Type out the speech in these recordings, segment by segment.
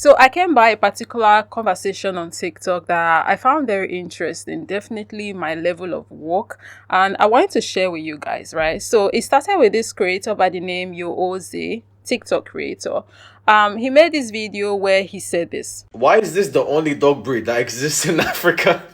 So I came by a particular conversation on TikTok that I found very interesting, definitely my level of work, and I wanted to share with you guys, right? So it started with this creator by the name Yooze, TikTok creator. He made this video where he said this. Why is this the only dog breed that exists in Africa?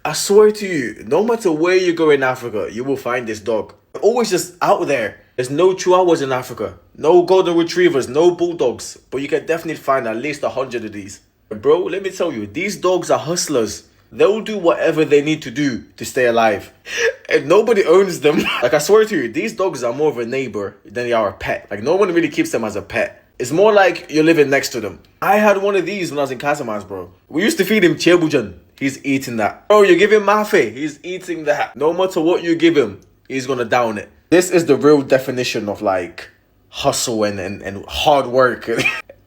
I swear to you, no matter where you go in Africa, you will find this dog. Always just out there. There's no chihuahuas in Africa, no golden retrievers, no bulldogs, but you can definitely find at least 100 of these. Bro, let me tell you, these dogs are hustlers. They'll do whatever they need to do to stay alive. And nobody owns them. Like, I swear to you, these dogs are more of a neighbor than they are a pet. Like, no one really keeps them as a pet. It's more like you're living next to them. I had one of these when I was in Casamance, bro. We used to feed him chebujan. He's eating that. Bro, you give him mafe, he's eating that. No matter what you give him, he's gonna down it. This is the real definition of like hustle and hard work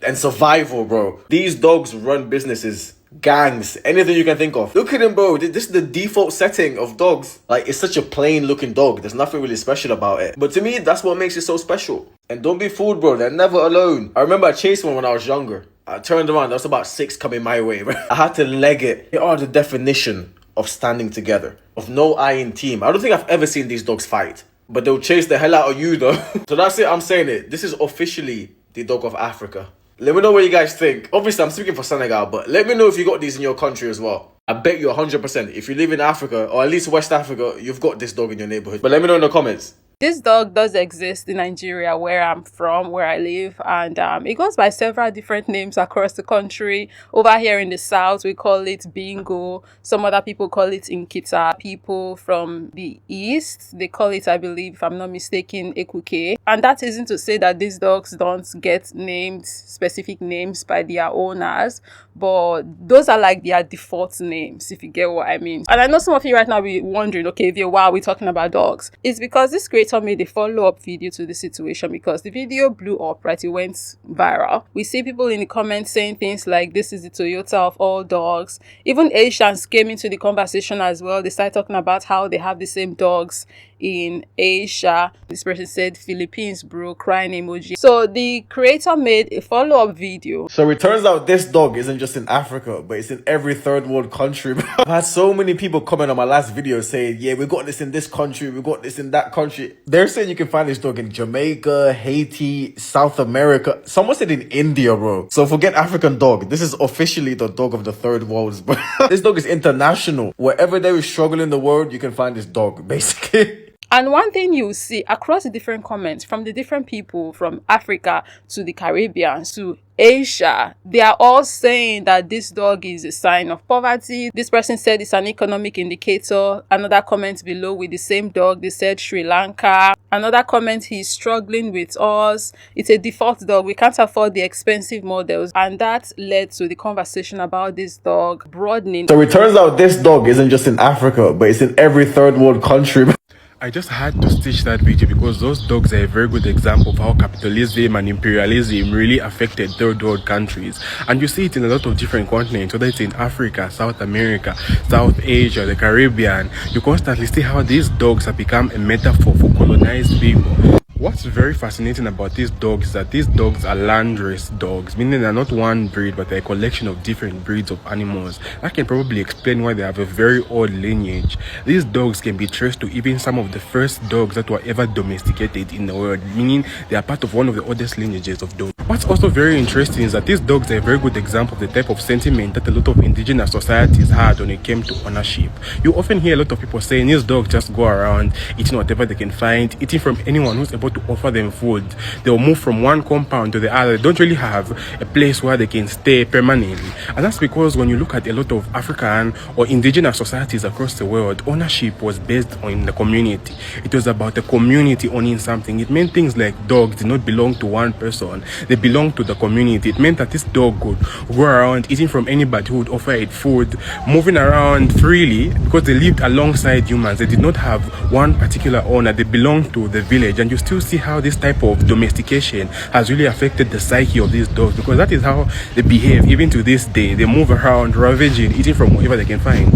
and survival, bro. These dogs run businesses, gangs, anything you can think of. Look at him, bro. This is the default setting of dogs. Like, it's such a plain looking dog. There's nothing really special about it. But to me, that's what makes it so special. And don't be fooled, bro. They're never alone. I remember I chased one when I was younger. I turned around, there was about 6 coming my way, bro. I had to leg it. They are the definition of standing together, of no I in team. I don't think I've ever seen these dogs fight, but they'll chase the hell out of you though. So that's it, I'm saying it. This is officially the dog of Africa. Let me know what you guys think. Obviously, I'm speaking for Senegal, but let me know if you got these in your country as well. I bet you 100%. If you live in Africa, or at least West Africa, you've got this dog in your neighborhood. But let me know in the comments. This dog does exist in Nigeria, where I'm from, where I live, and it goes by several different names across the country. Over here in the south, we call it Bingo. Some other people call it Inkita. People from the east, they call it, I believe, if I'm not mistaken, Ekuke. And that isn't to say that these dogs don't get named, specific names by their owners, but those are like their default names, if you get what I mean. And I know some of you right now be wondering, okay, why are we talking about dogs? It's because this creator made a follow-up video to the situation, because the video blew up, right? It went viral. We see people in the comments saying things like, this is the Toyota of all dogs. Even Asians came into the conversation as well. They started talking about how they have the same dogs in Asia. This person said, Philippines, bro, crying emoji. So the creator made a follow-up video. So it turns out this dog isn't just in Africa, but it's in every third world country. I've had so many people comment on my last video saying, yeah, we got this in this country, we got this in that country. They're saying you can find this dog in Jamaica, Haiti, South America. Someone said in India, bro. So forget African dog. This is officially the dog of the third worlds, bro. This dog is international. Wherever there is struggle in the world, you can find this dog, basically. And one thing you see across the different comments from the different people from Africa to the Caribbean to Asia, they are all saying that this dog is a sign of poverty. This person said it's an economic indicator. Another comment below with the same dog, they said Sri Lanka. Another comment, he's struggling with us. It's a default dog. We can't afford the expensive models. And that led to the conversation about this dog broadening. So it turns out this dog isn't just in Africa, but it's in every third world country. I just had to stitch that video because those dogs are a very good example of how capitalism and imperialism really affected third world countries. And you see it in a lot of different continents, whether it's in Africa, South America, South Asia, the Caribbean. You constantly see how these dogs have become a metaphor for colonized people. What's very fascinating about these dogs is that these dogs are landrace dogs, meaning they're not one breed, but they're a collection of different breeds of animals. That can probably explain why they have a very odd lineage. These dogs can be traced to even some of the first dogs that were ever domesticated in the world, meaning they are part of one of the oldest lineages of dogs. What's also very interesting is that these dogs are a very good example of the type of sentiment that a lot of indigenous societies had when it came to ownership. You often hear a lot of people saying these dogs just go around eating whatever they can find, eating from anyone who's able to offer them food. They'll move from one compound to the other. They don't really have a place where they can stay permanently. And that's because when you look at a lot of African or indigenous societies across the world, ownership was based on the community. It was about the community owning something. It meant things like dogs did not belong to one person. They belonged to the community. It meant that this dog could go around eating from anybody who would offer it food, moving around freely because they lived alongside humans. They did not have one particular owner. They belonged to the village. And you still see how this type of domestication has really affected the psyche of these dogs, because that is how they behave even to this day. They move around, ravaging, eating from whatever they can find.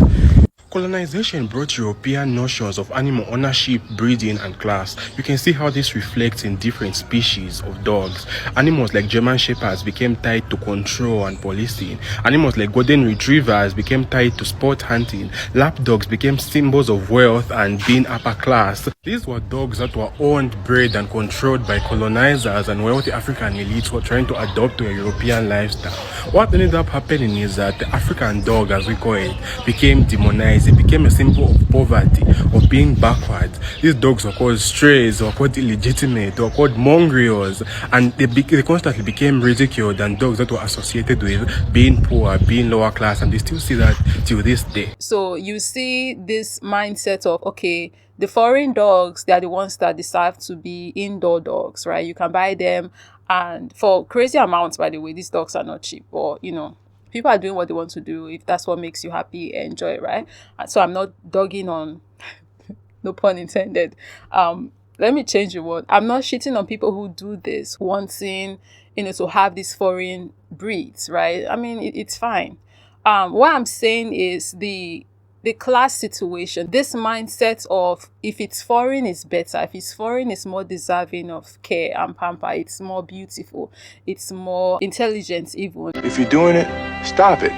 Colonization brought European notions of animal ownership, breeding, and class. You can see how this reflects in different species of dogs. Animals like German Shepherds became tied to control and policing. Animals like Golden Retrievers became tied to sport hunting. Lapdogs became symbols of wealth and being upper class. These were dogs that were owned, bred, and controlled by colonizers and wealthy African elites who were trying to adopt to a European lifestyle. What ended up happening is that the African dog, as we call it, became demonized. It became a symbol of poverty, of being backward. These dogs were called strays, or called illegitimate, or called mongrels, and they constantly became ridiculed, and dogs that were associated with being poor, being lower class, and we still see that till this day. So you see this mindset of, okay, the foreign dogs, they are the ones that deserve to be indoor dogs, right? You can buy them, and for crazy amounts, by the way. These dogs are not cheap, but people are doing what they want to do. If that's what makes you happy, enjoy it, right? And so I'm not dogging on, no pun intended. Let me change the word. I'm not shitting on people who do this, wanting, to have these foreign breeds, right? I mean, it's fine. What I'm saying is the class situation, this mindset of if it's foreign, it's better. If it's foreign, it's more deserving of care and pamper. It's more beautiful. It's more intelligent even. If you're doing it, stop it.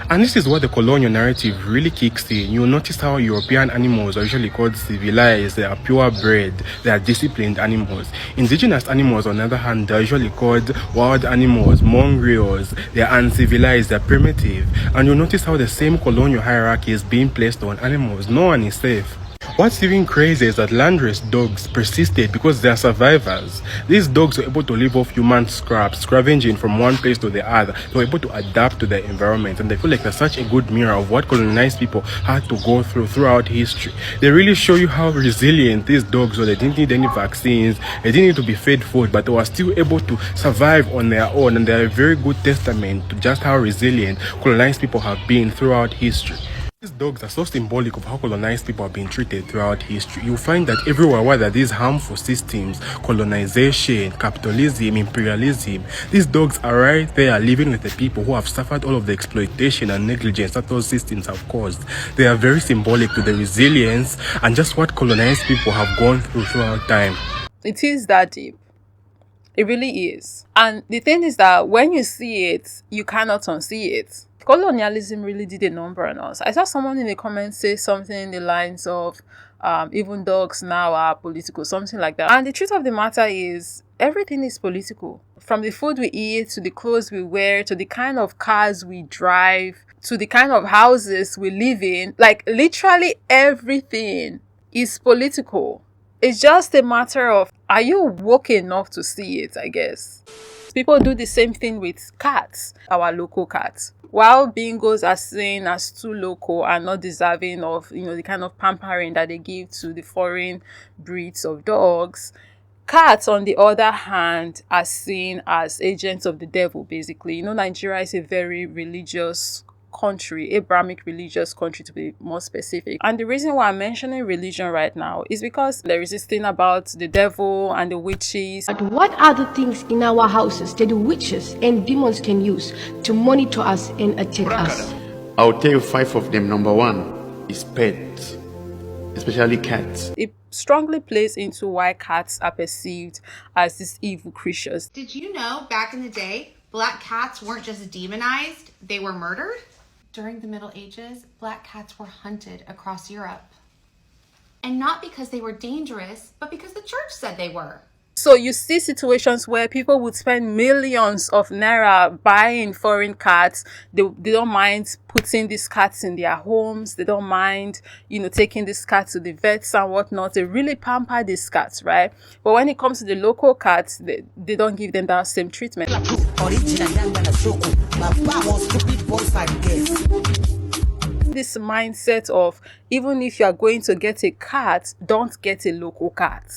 And this is what the colonial narrative really kicks in. You'll notice how European animals are usually called civilized, they are purebred, they are disciplined animals. Indigenous animals, on the other hand, are usually called wild animals, mongrels, they are uncivilized, they're primitive. And you'll notice how the same colonial hierarchy is being placed on animals. No one is safe. What's even crazy is that landrace dogs persisted because they are survivors. These dogs were able to live off human scraps, scavenging from one place to the other. They were able to adapt to their environment, and they feel like they're such a good mirror of what colonized people had to go through throughout history. They really show you how resilient these dogs were. They didn't need any vaccines, they didn't need to be fed food, but they were still able to survive on their own, and they're a very good testament to just how resilient colonized people have been throughout history. These dogs are so symbolic of how colonized people have been treated throughout history. You'll find that everywhere where there are these harmful systems, colonization, capitalism, imperialism, these dogs are right there living with the people who have suffered all of the exploitation and negligence that those systems have caused. They are very symbolic to the resilience and just what colonized people have gone through throughout time. It is that deep. It really is. And the thing is that when you see it, you cannot unsee it. Colonialism really did a number on us. I saw someone in the comments say something in the lines of, even dogs now are political, something like that. And the truth of the matter is, everything is political. From the food we eat, to the clothes we wear, to the kind of cars we drive, to the kind of houses we live in. Like, literally everything is political. It's just a matter of, are you woke enough to see it, I guess. People do the same thing with cats, our local cats. While bingos are seen as too local and not deserving of, the kind of pampering that they give to the foreign breeds of dogs, cats, on the other hand, are seen as agents of the devil, basically. Nigeria is a very religious country, Abrahamic religious country to be more specific. And the reason why I'm mentioning religion right now is because there is this thing about the devil and the witches. But what are the things in our houses that the witches and demons can use to monitor us and attack us? I'll tell you 5 of them. Number 1 is pets, especially cats. It strongly plays into why cats are perceived as these evil creatures. Did you know back in the day, black cats weren't just demonized, they were murdered? During the Middle Ages, black cats were hunted across Europe. And not because they were dangerous, but because the church said they were. So you see situations where people would spend millions of naira buying foreign cats. They don't mind putting these cats in their homes. They don't mind, taking these cats to the vets and whatnot. They really pamper these cats, right? But when it comes to the local cats, they don't give them that same treatment. This mindset of, even if you are going to get a cat, don't get a local cat.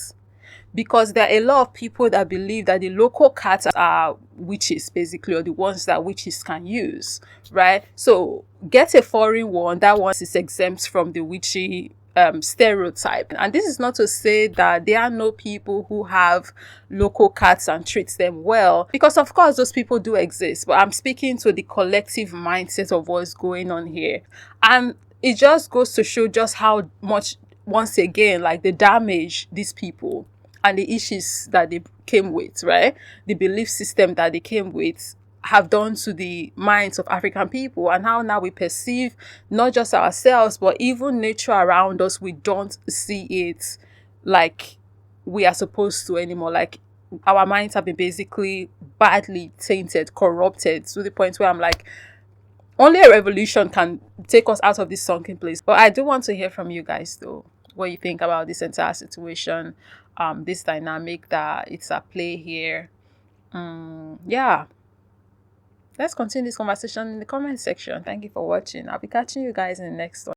Because there are a lot of people that believe that the local cats are witches, basically, or the ones that witches can use, right? So get a foreign one. That one is exempt from the witchy stereotype. And this is not to say that there are no people who have local cats and treats them well, because of course those people do exist. But I'm speaking to the collective mindset of what's going on here. And it just goes to show just how much, once again, like the damage these people and the issues that they came with, right? The belief system that they came with have done to the minds of African people, and how now we perceive not just ourselves, but even nature around us. We don't see it like we are supposed to anymore. Like, our minds have been basically badly tainted, corrupted, to the point where I'm like, only a revolution can take us out of this sunken place. But I do want to hear from you guys, though, what you think about this entire situation, this dynamic that it's at play here. Yeah, let's continue this conversation in the comment section. Thank you for watching. I'll be catching you guys in the next one.